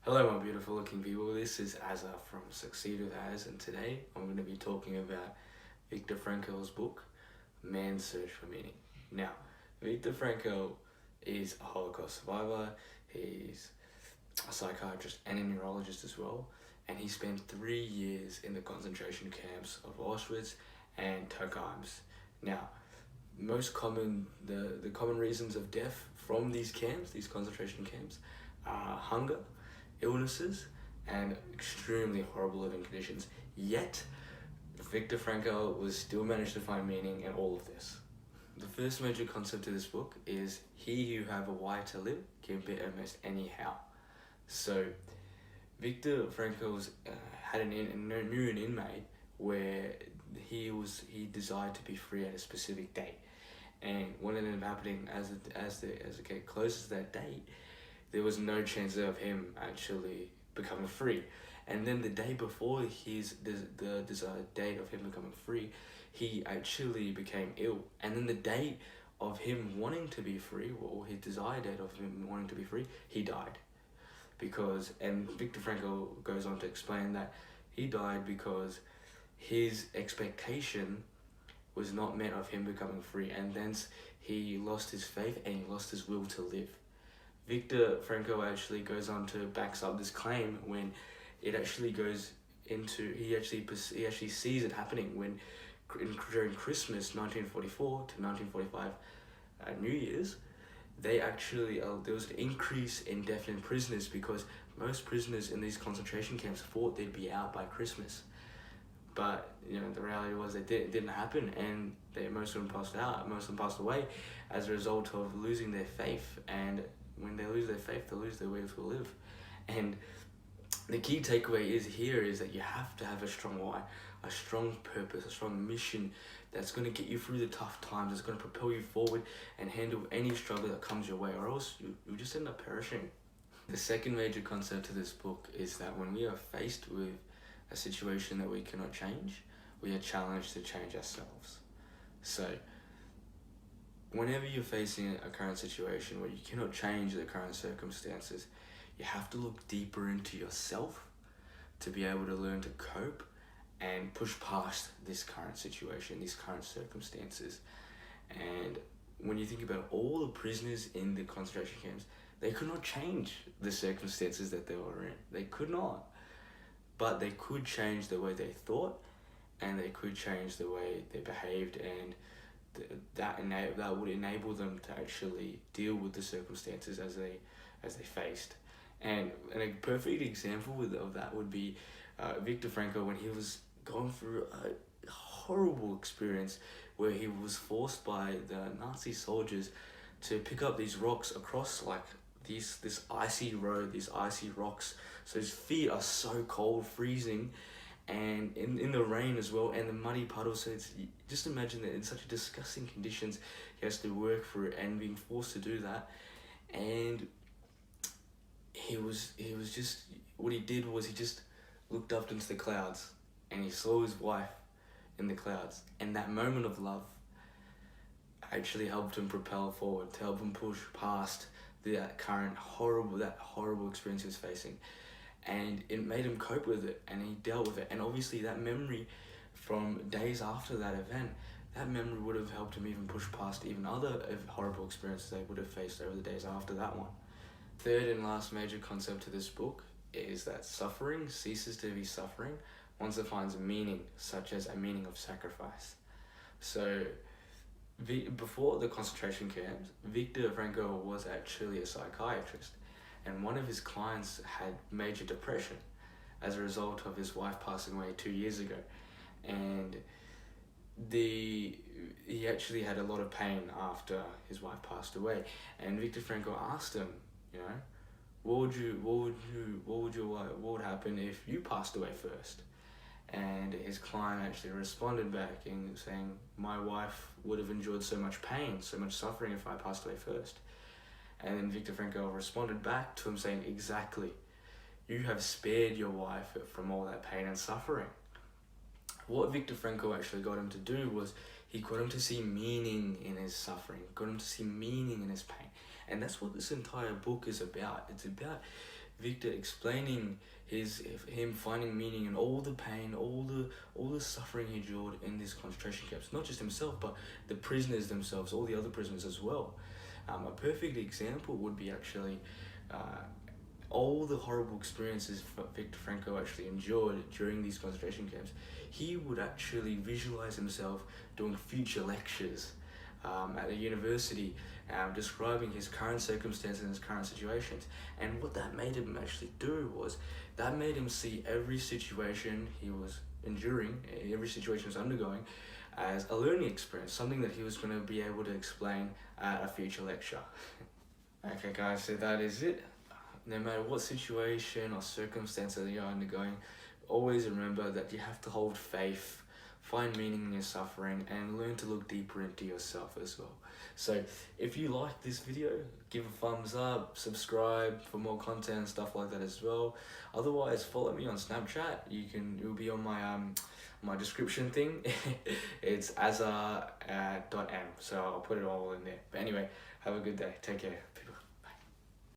Hello my beautiful looking people, this is Azza from Succeed with Az, and today I'm going to be talking about Viktor Frankl's book, Man's Search for Meaning. Now, Viktor Frankl is a Holocaust survivor, he's a psychiatrist and a neurologist as well, and he spent 3 years in the concentration camps of Auschwitz and Turkheim's. Now, the common reasons of death from these camps, these concentration camps, are hunger, illnesses, and extremely horrible living conditions. Yet, Viktor Frankl was still managed to find meaning in all of this. The first major concept of this book is he who have a why to live can be almost anyhow. So, Viktor Frankl knew an inmate where he desired to be free at a specific date, and what ended up happening as it came closer to that date, there was no chance of him actually becoming free. And then the day before the desired date of him becoming free, he actually became ill. And then the date of him wanting to be free, or his desired date of him wanting to be free, he died. And Viktor Frankl goes on to explain that he died because his expectation was not met of him becoming free, and thence he lost his faith and he lost his will to live. Viktor Frankl actually goes on to backs up this claim when it actually goes into, he actually sees it happening when during Christmas 1944 to 1945 New Year's, they actually there was an increase in death in prisoners because most prisoners in these concentration camps thought they'd be out by Christmas. But the reality was it didn't happen, and most of them passed away as a result of losing their faith. And when they lose their faith, they lose their way to live. And the key takeaway is that you have to have a strong why, a strong purpose, a strong mission that's going to get you through the tough times, that's going to propel you forward and handle any struggle that comes your way, or else you just end up perishing. The second major concept to this book is that when we are faced with a situation that we cannot change, we are challenged to change ourselves. So, whenever you're facing a current situation where you cannot change the current circumstances, you have to look deeper into yourself to be able to learn to cope and push past this current situation, these current circumstances. And when you think about all the prisoners in the concentration camps, they could not change the circumstances that they were in. They could not. But they could change the way they thought, and they could change the way they behaved, and that would enable them to actually deal with the circumstances as they faced. And a perfect example of that would be Viktor Frankl when he was going through a horrible experience where he was forced by the Nazi soldiers to pick up these rocks across this icy road, these icy rocks. So his feet are so cold, freezing, and in the rain as well, and the muddy puddles. So just imagine that in such disgusting conditions he has to work through it, and being forced to do that. And he was just, what he did was he just looked up into the clouds and he saw his wife in the clouds, and that moment of love actually helped him propel forward, to help him push past that horrible experience he was facing. And it made him cope with it, and he dealt with it. And obviously that memory from days after that event, that memory would have helped him even push past even other horrible experiences they would have faced over the days after that one. Third and last major concept to this book is that suffering ceases to be suffering once it finds a meaning, such as a meaning of sacrifice. So before the concentration camps, Viktor Frankl was actually a psychiatrist, and one of his clients had major depression as a result of his wife passing away 2 years ago. And he actually had a lot of pain after his wife passed away. And Viktor Frankl asked him, what would happen if you passed away first? And his client actually responded back in saying, my wife would have endured so much pain, so much suffering if I passed away first. And then Viktor Frankl responded back to him saying, exactly, you have spared your wife from all that pain and suffering. What Viktor Frankl actually got him to do was he got him to see meaning in his suffering, got him to see meaning in his pain. And that's what this entire book is about. It's about Viktor explaining him finding meaning in all the pain, all the suffering he endured in these concentration camps. Not just himself, but the prisoners themselves, all the other prisoners as well. A perfect example would be actually all the horrible experiences Viktor Frankl actually endured during these concentration camps. He would actually visualize himself doing future lectures at a university, describing his current circumstances and his current situations. And what that made him actually do was, that made him see every situation he was enduring, every situation he was undergoing, as a learning experience, something that he was going to be able to explain at a future lecture. Okay guys, so that is it. No matter what situation or circumstances you're undergoing, always remember that you have to hold faith, find meaning in your suffering, and learn to look deeper into yourself as well. So if you like this video, give a thumbs up, subscribe for more content and stuff like that as well. Otherwise, follow me on Snapchat. It'll be on my description thing. It's azar.m, so I'll put it all in there. But anyway, have a good day. Take care, people.